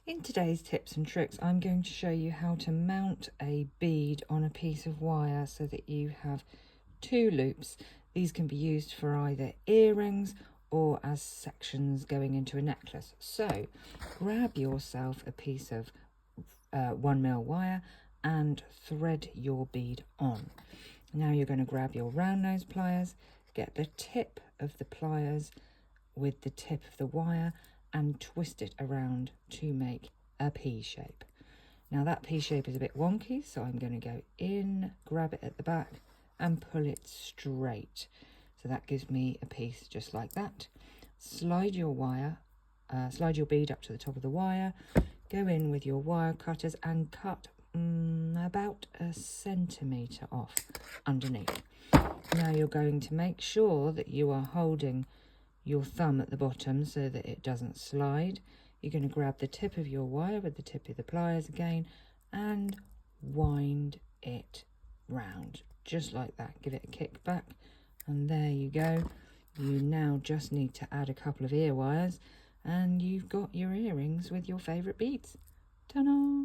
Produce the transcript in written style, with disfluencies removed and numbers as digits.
In today's tips and tricks, I'm going to show you how to mount a bead on a piece of wire so that you have two loops. These can be used for either earrings or as sections going into a necklace. So grab yourself a piece of 1mm wire and thread your bead on. Now you're going to grab your round nose pliers, get the tip of the pliers with the tip of the wire and twist it around to make a P shape. Now that P shape is a bit wonky, so I'm going to go in, grab it at the back and pull it straight. So that gives me a piece just like that. Slide your bead up to the top of the wire, go in with your wire cutters and cut about 1 centimetre off underneath. Now you're going to make sure that you are holding your thumb at the bottom so that it doesn't slide. You're going to grab the tip of your wire with the tip of the pliers again and wind it round just like that. Give it a kick back and there you go. You now just need to add a couple of ear wires and you've got your earrings with your favourite beads. Ta-da!